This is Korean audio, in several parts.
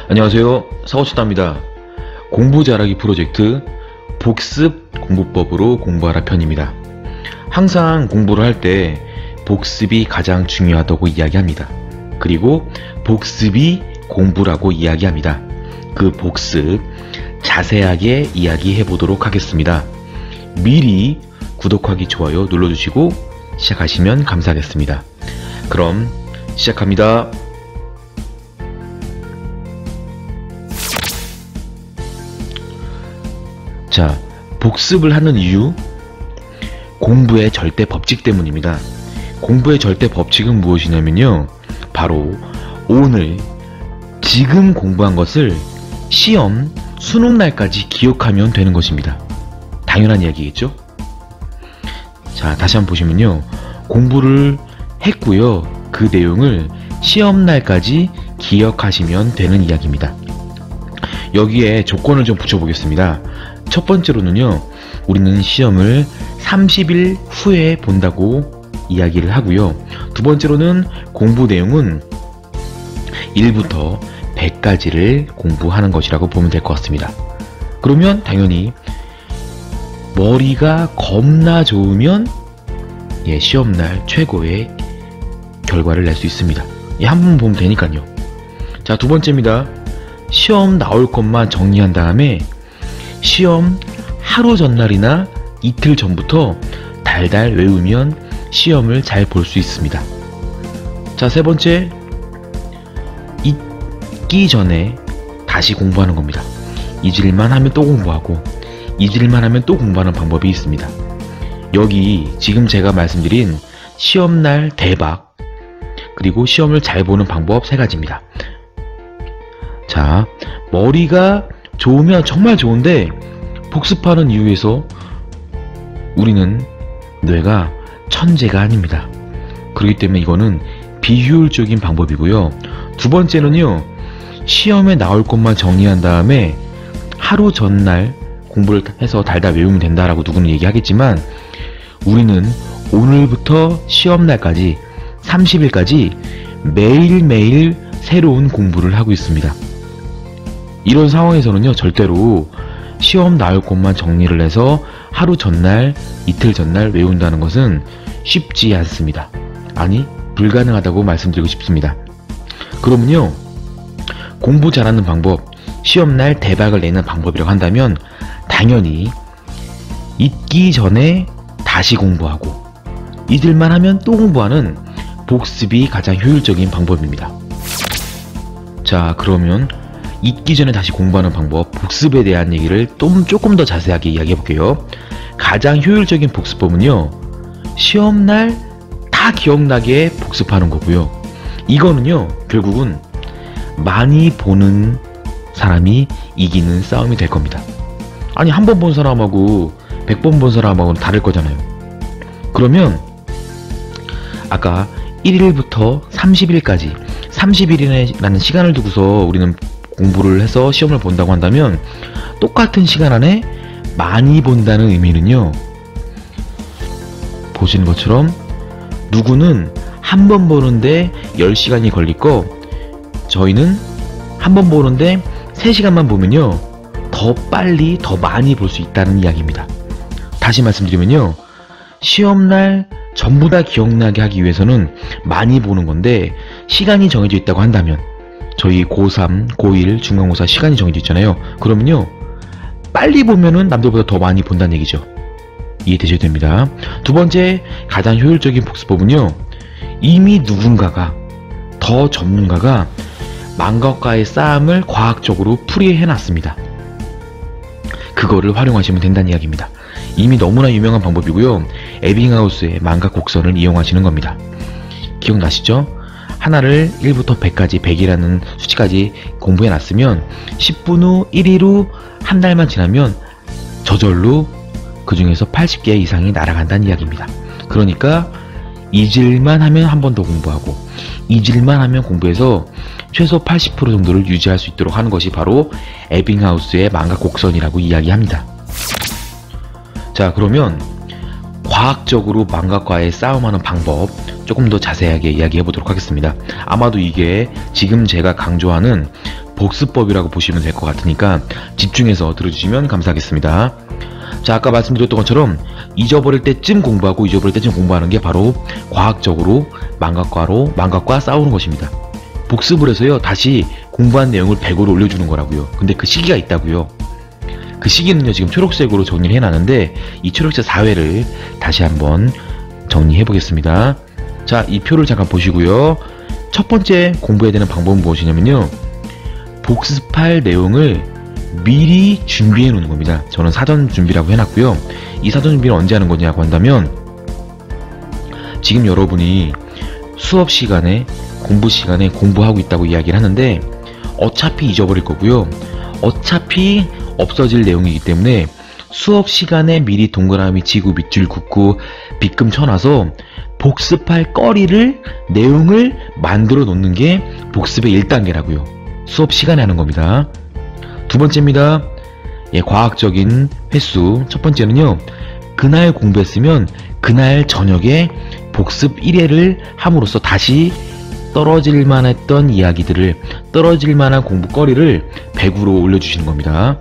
안녕하세요. 사고쳤답니다. 공부 잘하기 프로젝트 복습 공부법으로 공부하라 편입니다. 항상 공부를 할 때 복습이 가장 중요하다고 이야기합니다. 그리고 복습이 공부라고 이야기합니다. 그 복습 자세하게 이야기해 보도록 하겠습니다. 미리 구독하기, 좋아요 눌러주시고 시작하시면 감사하겠습니다. 그럼 시작합니다. 자, 복습을 하는 이유, 공부의 절대 법칙 때문입니다. 공부의 절대 법칙은 무엇이냐면요, 바로 오늘 지금 공부한 것을 시험 수능날까지 기억하면 되는 것입니다. 당연한 이야기겠죠? 자, 다시 한번 보시면요, 공부를 했고요, 그 내용을 시험날까지 기억하시면 되는 이야기입니다. 여기에 조건을 좀 붙여보겠습니다. 첫 번째로는요, 우리는 시험을 30일 후에 본다고 이야기를 하고요. 두 번째로는 공부 내용은 1부터 100까지를 공부하는 것이라고 보면 될 것 같습니다. 그러면 당연히 머리가 겁나 좋으면 시험날 최고의 결과를 낼 수 있습니다. 한 번 보면 되니까요. 자, 두 번째입니다. 시험 나올 것만 정리한 다음에 시험 하루 전날이나 이틀 전부터 달달 외우면 시험을 잘 볼 수 있습니다. 자, 세 번째, 잊기 전에 다시 공부하는 겁니다. 잊을만 하면 또 공부하고, 잊을만 하면 또 공부하는 방법이 있습니다. 여기 지금 제가 말씀드린 시험날 대박, 그리고 시험을 잘 보는 방법 세 가지입니다. 자, 머리가 좋으면 정말 좋은데 복습하는 이유에서 우리는 뇌가 천재가 아닙니다. 그렇기 때문에 이거는 비효율적인 방법이고요. 두 번째는요, 시험에 나올 것만 정리한 다음에 하루 전날 공부를 해서 달달 외우면 된다라고 누구는 얘기하겠지만, 우리는 오늘부터 시험날까지 30일까지 매일매일 새로운 공부를 하고 있습니다. 이런 상황에서는요, 절대로 시험 나올 것만 정리를 해서 하루 전날, 이틀 전날 외운다는 것은 쉽지 않습니다. 아니, 불가능하다고 말씀드리고 싶습니다. 그러면요, 공부 잘하는 방법, 시험날 대박을 내는 방법이라고 한다면 당연히 잊기 전에 다시 공부하고, 잊을만 하면 또 공부하는 복습이 가장 효율적인 방법입니다. 자, 그러면 잊기 전에 다시 공부하는 방법, 복습에 대한 얘기를 조금 더 자세하게 이야기해 볼게요. 가장 효율적인 복습법은요, 시험날 다 기억나게 복습하는 거고요. 이거는요, 결국은 많이 보는 사람이 이기는 싸움이 될 겁니다. 아니, 한 번 본 사람하고 100번 본 사람하고는 다를 거잖아요. 그러면 아까 1일부터 30일까지 30일이라는 시간을 두고서 우리는 공부를 해서 시험을 본다고 한다면, 똑같은 시간 안에 많이 본다는 의미는요, 보시는 것처럼 누구는 한 번 보는데 10시간이 걸릴 거, 저희는 한 번 보는데 3시간만 보면요, 더 빨리 더 많이 볼 수 있다는 이야기입니다. 다시 말씀드리면요, 시험날 전부 다 기억나게 하기 위해서는 많이 보는 건데, 시간이 정해져 있다고 한다면, 저희 고3, 고1, 중간고사 시간이 정해져 있잖아요. 그러면요, 빨리 보면은 남들보다 더 많이 본다는 얘기죠. 이해되셔야 됩니다. 두 번째, 가장 효율적인 복습법은요, 이미 누군가가, 더 전문가가 망각과의 싸움을 과학적으로 풀이해놨습니다. 그거를 활용하시면 된다는 이야기입니다. 이미 너무나 유명한 방법이고요, 에빙하우스의 망각 곡선을 이용하시는 겁니다. 기억나시죠? 하나를 1부터 100까지, 100이라는 수치까지 공부해 놨으면 10분 후, 1일 후, 한 달만 지나면 저절로 그 중에서 80개 이상이 날아간다는 이야기입니다. 그러니까 잊을만 하면 한 번 더 공부하고, 잊을만 하면 공부해서 최소 80% 정도를 유지할 수 있도록 하는 것이 바로 에빙하우스의 망각 곡선이라고 이야기합니다. 자, 그러면 과학적으로 망각과의 싸움하는 방법 조금 더 자세하게 이야기해 보도록 하겠습니다. 아마도 이게 지금 제가 강조하는 복습법이라고 보시면 될 것 같으니까 집중해서 들어주시면 감사하겠습니다. 자, 아까 말씀드렸던 것처럼 잊어버릴 때쯤 공부하고 잊어버릴 때쯤 공부하는 게 바로 과학적으로 망각과 싸우는 것입니다. 복습을 해서요, 다시 공부한 내용을 100으로 올려주는 거라고요. 근데 그 시기가 있다고요. 그 시기는요, 지금 초록색으로 정리를 해놨는데 이 초록색 4회를 다시 한번 정리해 보겠습니다. 자, 이 표를 잠깐 보시고요. 첫 번째 공부해야 되는 방법은 무엇이냐면요, 복습할 내용을 미리 준비해 놓는 겁니다. 저는 사전 준비라고 해놨고요. 이 사전 준비를 언제 하는 거냐고 한다면, 지금 여러분이 수업 시간에, 공부 시간에 공부하고 있다고 이야기를 하는데 어차피 잊어버릴 거고요. 어차피 없어질 내용이기 때문에 수업 시간에 미리 동그라미 치고 밑줄 긋고 빗금 쳐놔서 복습할 거리를, 내용을 만들어 놓는 게 복습의 1단계라고요. 수업 시간에 하는 겁니다. 두 번째입니다. 과학적인 횟수. 첫 번째는요, 그날 공부했으면 그날 저녁에 복습 1회를 함으로써 다시 떨어질만 했던 이야기들을, 떨어질만한 공부거리를 100으로 올려주시는 겁니다.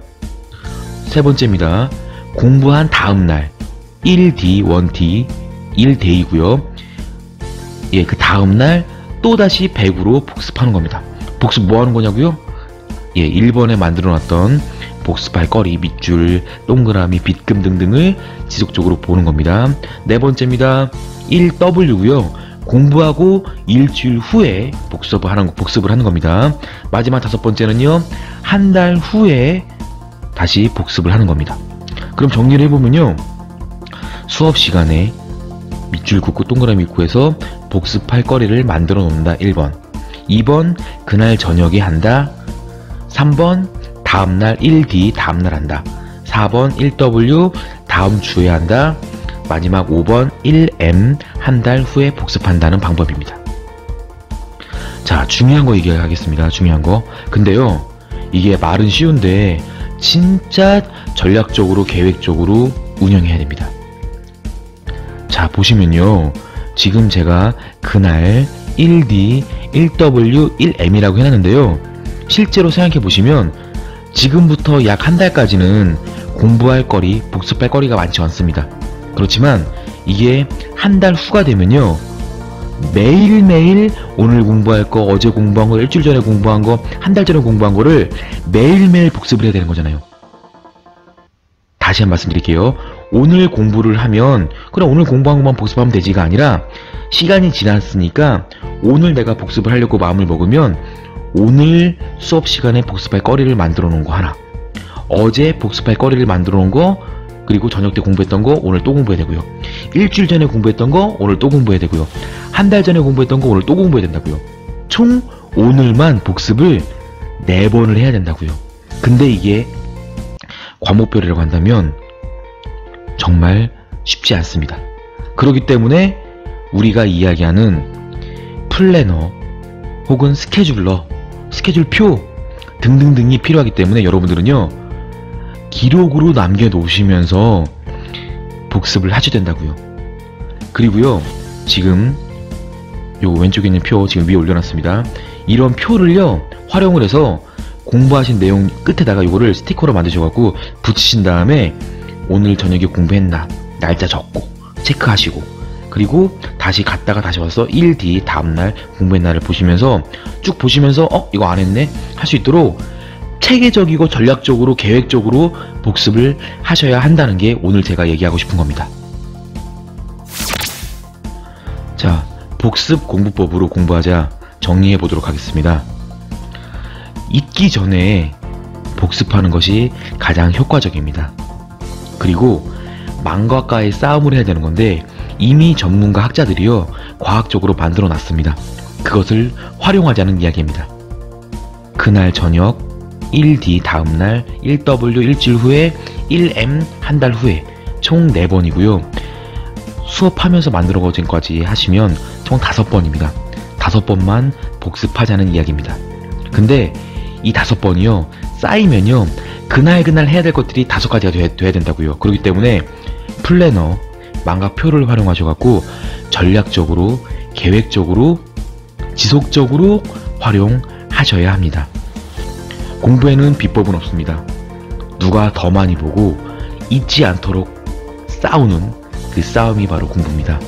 세 번째입니다. 공부한 다음날 1D, 1D, 1데이고요. 그 다음날 또다시 100으로 복습하는 겁니다. 복습 뭐 하는 거냐고요? 1번에 만들어놨던 복습할 거리, 밑줄, 동그라미, 빗금 등등을 지속적으로 보는 겁니다. 네 번째입니다. 1W고요. 공부하고 일주일 후에 복습을 하는 겁니다. 마지막 다섯 번째는요, 한 달 후에 다시 복습을 하는 겁니다. 그럼 정리를 해보면요, 수업 시간에 밑줄 긋고 동그라미 긋고 해서 복습할 거리를 만들어 놓는다. 1번. 2번, 그날 저녁에 한다. 3번, 다음날 1D, 다음날 한다. 4번, 1W, 다음 주에 한다. 마지막 5번 1M, 한 달 후에 복습한다는 방법입니다. 자, 중요한 거 얘기하겠습니다. 중요한 거. 근데요, 이게 말은 쉬운데 진짜 전략적으로, 계획적으로 운영해야 됩니다. 자, 보시면요, 지금 제가 그날 1D, 1W, 1M이라고 해놨는데요, 실제로 생각해 보시면 지금부터 약 한 달까지는 공부할 거리, 복습할 거리가 많지 않습니다. 그렇지만 이게 한 달 후가 되면요, 매일매일 오늘 공부할 거, 어제 공부한 거, 일주일 전에 공부한 거, 한 달 전에 공부한 거를 매일매일 복습을 해야 되는 거잖아요. 다시 한 번 말씀드릴게요. 오늘 공부를 하면 그래, 오늘 공부한 것만 복습하면 되지가 아니라, 시간이 지났으니까 오늘 내가 복습을 하려고 마음을 먹으면 오늘 수업 시간에 복습할 거리를 만들어 놓은 거 하나, 어제 복습할 거리를 만들어 놓은 거, 그리고 저녁 때 공부했던 거 오늘 또 공부해야 되고요. 일주일 전에 공부했던 거 오늘 또 공부해야 되고요. 한 달 전에 공부했던 거 오늘 또 공부해야 된다고요. 총 오늘만 복습을 4번을 해야 된다고요. 근데 이게 과목별이라고 한다면 정말 쉽지 않습니다. 그렇기 때문에 우리가 이야기하는 플래너 혹은 스케줄러, 스케줄표 등등등이 필요하기 때문에 여러분들은요, 기록으로 남겨놓으시면서 복습을 하셔야 된다고요. 그리고요, 지금 요 왼쪽에 있는 표 지금 위에 올려놨습니다. 이런 표를요, 활용을 해서 공부하신 내용 끝에다가 요거를 스티커로 만드셔갖고 붙이신 다음에 오늘 저녁에 공부했나 날짜 적고 체크하시고, 그리고 다시 갔다가 다시 와서 1D 다음날 공부했나를 보시면서 쭉 보시면서 이거 안 했네 할 수 있도록 체계적이고 전략적으로, 계획적으로 복습을 하셔야 한다는 게 오늘 제가 얘기하고 싶은 겁니다. 자, 복습 공부법으로 공부하자 정리해 보도록 하겠습니다. 잊기 전에 복습하는 것이 가장 효과적입니다. 그리고 망각과의 싸움을 해야 되는 건데 이미 전문가 학자들이요, 과학적으로 만들어 놨습니다. 그것을 활용하자는 이야기입니다. 그날 저녁 1D 다음날 1W 일주일 후에 1M 한 달 후에 총 4번이고요. 수업하면서 만들어진까지 하시면 총 5번입니다. 5번만 복습하자는 이야기입니다. 근데 이 5번이요, 쌓이면요, 그날 해야 될 것들이 5가지가 돼야 된다고요. 그렇기 때문에 플래너, 망각표를 활용하셔갖고 전략적으로, 계획적으로, 지속적으로 활용하셔야 합니다. 공부에는 비법은 없습니다. 누가 더 많이 보고 잊지 않도록 싸우는 그 싸움이 바로 공부입니다.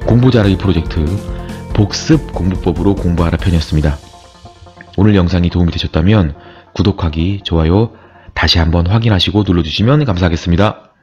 공부 잘하기 프로젝트 복습 공부법으로 공부하라 편이었습니다. 오늘 영상이 도움이 되셨다면 구독하기, 좋아요 다시 한번 확인하시고 눌러주시면 감사하겠습니다.